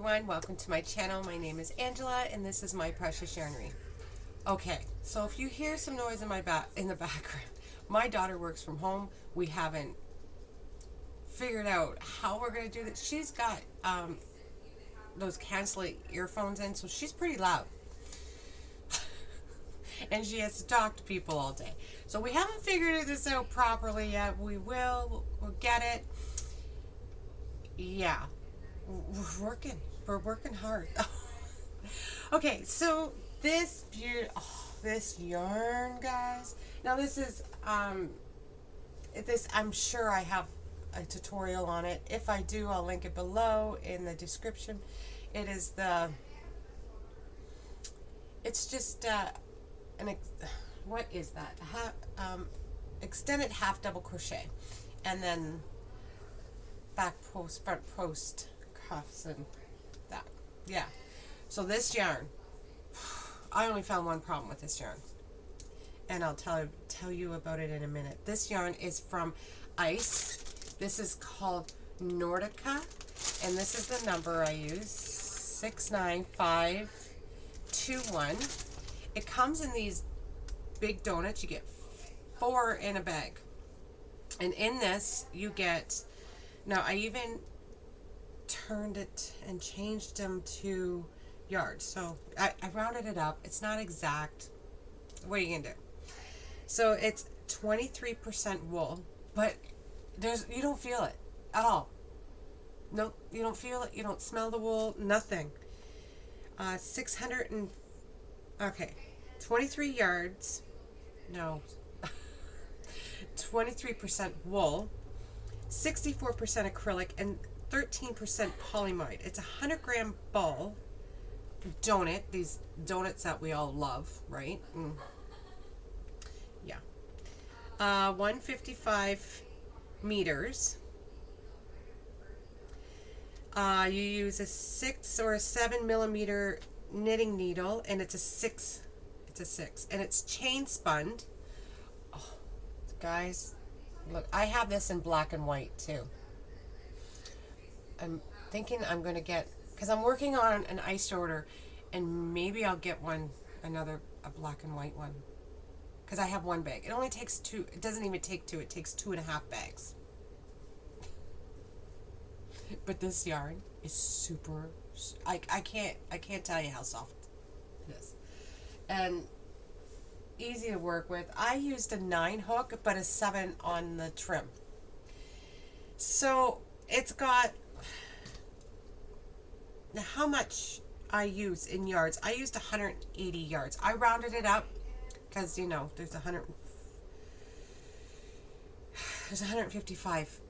everyone, welcome to my channel. My name is Angela and this is My Precious Yarnery. Okay, so if you hear some noise in the background, my daughter works from home. We haven't figured out how we're going to do this. She's got those canceling earphones in, so she's pretty loud. And she has to talk to people all day. So we haven't figured this out properly yet. We will. We'll get it. Yeah. We're working hard. Okay, so this this yarn, guys. Now this is I'm sure I have a tutorial on it. If I do, I'll link it below in the description. It's just what is that? Extended half double crochet, and then back post, front post cuffs, and that. Yeah. So this yarn, I only found one problem with this yarn, and I'll tell you about it in a minute. This yarn is from Ice. This is called Nordica, and this is the number I use, 69521. It comes in these big donuts. You get 4 in a bag, and in this you get. Now I even turned it and changed them to yards. So I rounded it up. It's not exact. What are you gonna do? So it's 23% wool, but you don't feel it at all. Nope, you don't feel it. You don't smell the wool. Nothing. 23 yards. No. 23% wool, 64% acrylic, and 13% polyamide. It's a 100-gram ball donut. These donuts that we all love, right? Yeah. 155 meters. You use a 6 or a 7 millimeter knitting needle, and it's a 6. It's a 6, and it's chain spun. Oh, guys, look! I have this in black and white too. I'm thinking I'm going to get, because I'm working on an Ice order, and maybe I'll get a black and white one, because I have one bag. It only takes 2. It doesn't even take 2. It takes 2.5 bags. But this yarn is super. I can't tell you how soft it is, and easy to work with. I used a 9 hook, but a 7 on the trim. So it's got. Now, how much I use in yards? I used 180 yards. I rounded it up because there's 155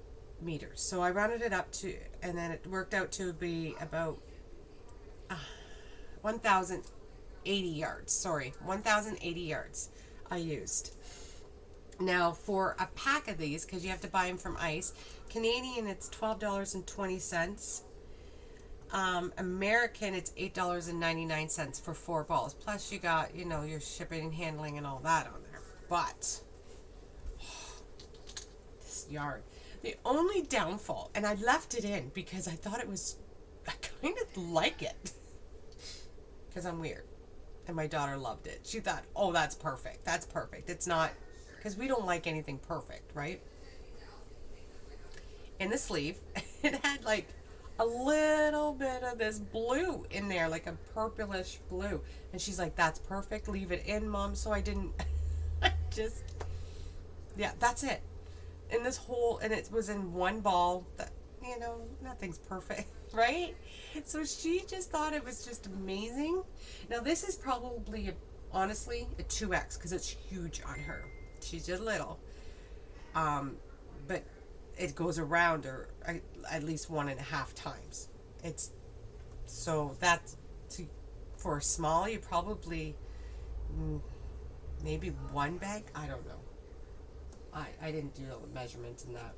meters. So I rounded it up to, and then it worked out to be about 1,080 yards. Sorry, 1,080 yards I used. Now for a pack of these, because you have to buy them from Ice, Canadian it's $12.20. American, it's $8.99 for 4 balls. Plus you got, your shipping and handling and all that on there. But this yarn, the only downfall, and I left it in because I thought I kind of like it, because I'm weird, and my daughter loved it. She thought, oh, that's perfect. That's perfect. It's not, because we don't like anything perfect, right? In the sleeve, it had like a little bit of this blue in there, like a purplish blue. And she's like, that's perfect. Leave it in, Mom. So I didn't, yeah, that's it. And it was in one ball. That, nothing's perfect, right? So she just thought it was just amazing. Now this is probably, honestly, a 2X, because it's huge on her. She's just little. But it goes around her at least 1.5 times. For a small, you probably maybe 1 bag. I don't know. I didn't do the measurements in that,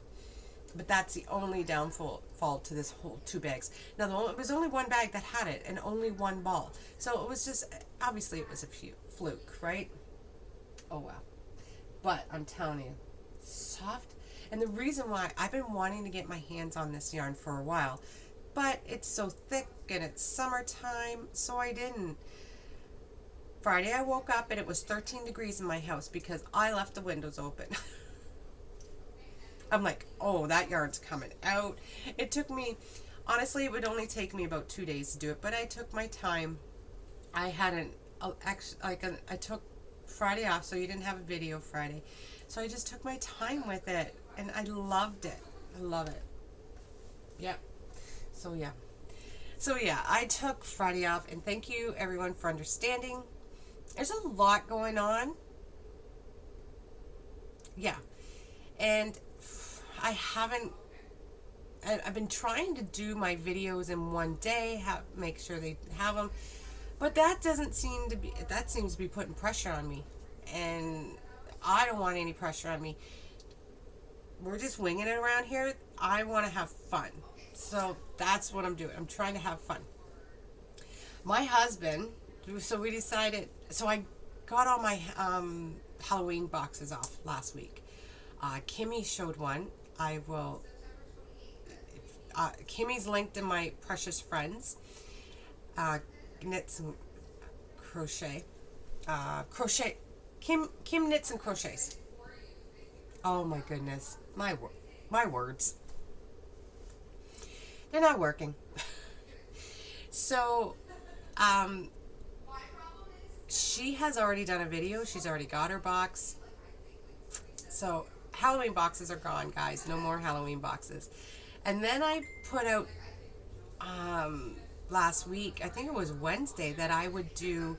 but that's the only downfall to this whole 2 bags. Now it was only 1 bag that had it, and only 1 ball. So it was just, obviously it was a fluke, right? Oh wow! But I'm telling you, soft. And the reason why I've been wanting to get my hands on this yarn for a while, but it's so thick and it's summertime, so I didn't. Friday I woke up and it was 13 degrees in my house because I left the windows open. I'm like, oh, that yarn's coming out. It took me, honestly, it would only take me about 2 days to do it, but I took my time. I hadn't, I took Friday off, so you didn't have a video Friday. So I just took my time with it, and I loved it. I love it. Yep. So yeah. So yeah, I took Friday off, and thank you everyone for understanding. There's a lot going on. Yeah. And I've been trying to do my videos in one day, make sure they have them, but that seems to be putting pressure on me, and I don't want any pressure on me. We're just winging it around here. I want to have fun, so that's what I'm doing. I'm trying to have fun. My husband, so we decided, so I got all my Halloween boxes off last week. Kimmy showed one. I will, Kimmy's linked in my Precious Friends, Knits and Crochet, Kim Knits and Crochets. Oh my goodness, my words, they're not working. So, she has already done a video. She's already got her box. So Halloween boxes are gone, guys. No more Halloween boxes. And then I put out last week, I think it was Wednesday, that I would do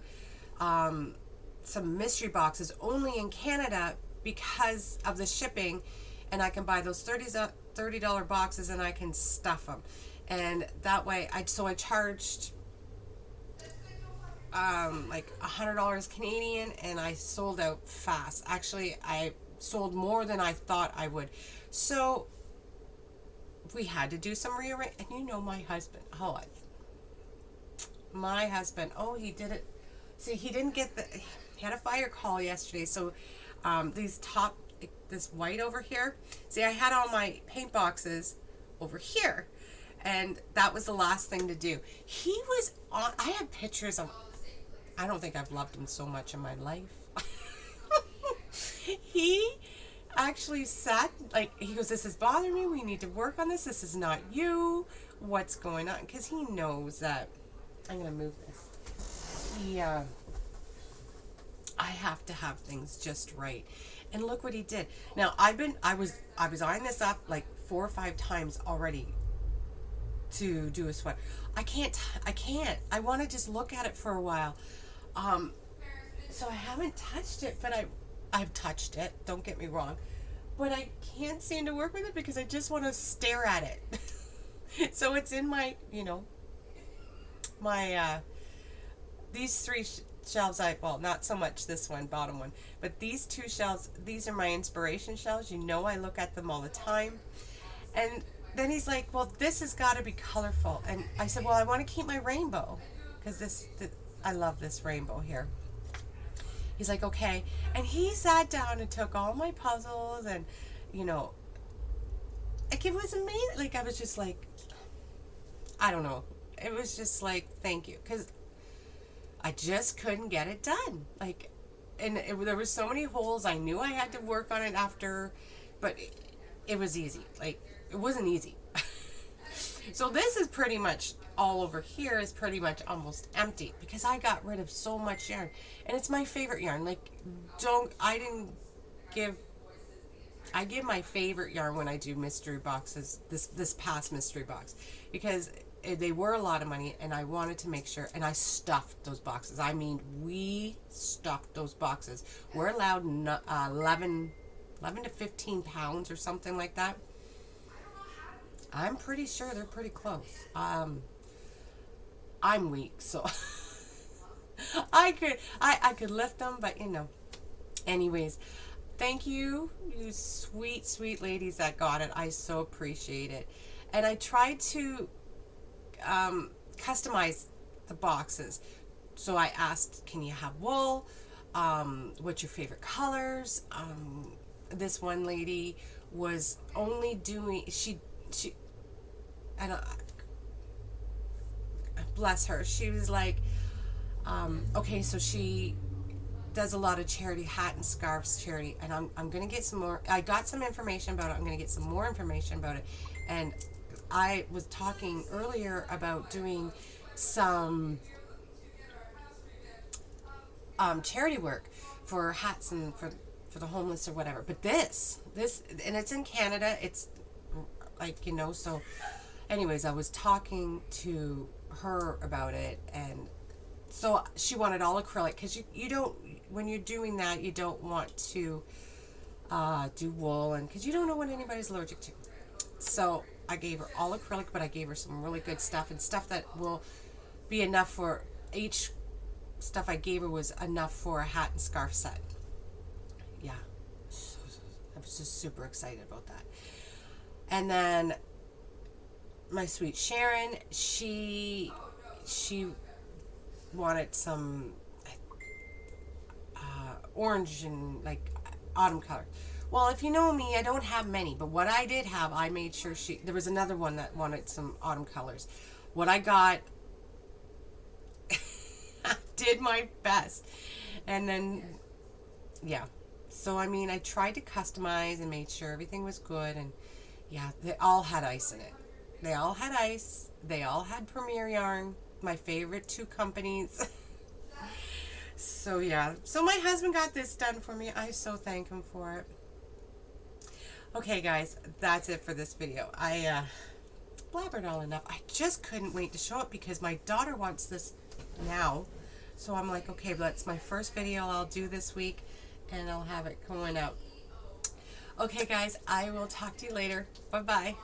some mystery boxes only in Canada because of the shipping, and I can buy those $30 boxes and I can stuff them. And that way, I charged like $100 Canadian, and I sold out fast. Actually, I sold more than I thought I would. So we had to do some rearrange. And you know my husband, he did it. See, he didn't get he had a fire call yesterday. So this white over here. See, I had all my paint boxes over here, and that was the last thing to do. He was on, I have pictures of, I don't think I've loved him so much in my life. He actually sat, like, he goes, this is bothering me, we need to work on this, this is not you, what's going on? Because he knows that, I'm going to move this. I have to have things just right. And look what he did. Now, I was eyeing this up like 4 or 5 times already to do a sweater. I can't. I want to just look at it for a while. So I haven't touched it, but I've touched it, don't get me wrong, but I can't seem to work with it because I just want to stare at it. So it's in my, these 3 shelves, well, not so much this one, bottom one, but these 2 shelves, these are my inspiration shelves. I look at them all the time. And then he's like, well, this has got to be colorful. And I said, well, I want to keep my rainbow because I love this rainbow here. He's like, okay. And he sat down and took all my puzzles, and, like, it was amazing. Like, I was just like, I don't know. It was just like, thank you. Because I just couldn't get it done. Like, and there were so many holes. I knew I had to work on it after, but it was easy. Like, it wasn't easy. So this is pretty much all over here is pretty much almost empty because I got rid of so much yarn, and it's my favorite yarn. Like, I give my favorite yarn when I do mystery boxes, this past mystery box, because they were a lot of money, and I wanted to make sure, and I stuffed those boxes. I mean, we stuffed those boxes. We're allowed 11 to 15 pounds or something like that. I'm pretty sure they're pretty close. I'm weak, so I could lift them, but anyways, thank you, you sweet, sweet ladies that got it. I so appreciate it. And I tried to customize the boxes. So I asked, can you have wool? What's your favorite colors? This one lady was only doing, bless her, she was like, okay, so she does a lot of charity, hat and scarves charity, and I'm gonna get some more. I got some information about it. I'm gonna get some more information about it. And I was talking earlier about doing some charity work for hats and for the homeless or whatever. But this, and it's in Canada. It's like, you know, so anyways, I was talking to her about it, and so she wanted all acrylic, because you don't, when you're doing that, you don't want to do wool, and because you don't know what anybody's allergic to. So I gave her all acrylic, but I gave her some really good stuff, and stuff that will be enough for each. Stuff I gave her was enough for a hat and scarf set. Yeah, I was just super excited about that. And then my sweet Sharon, she wanted some orange and like autumn color. Well, if you know me, I don't have many, but what I did have, I made sure there was another one that wanted some autumn colors. What I got, did my best. And then, yeah. So, I mean, I tried to customize and made sure everything was good. And yeah, they all had ice in it. They all had ice. They all had Premier Yarn, my favorite two companies. So, yeah. So, my husband got this done for me. I so thank him for it. Okay, guys, that's it for this video. I blabbered all enough. I just couldn't wait to show it because my daughter wants this now. So I'm like, okay, that's my first video I'll do this week, and I'll have it going out. Okay, guys, I will talk to you later. Bye-bye.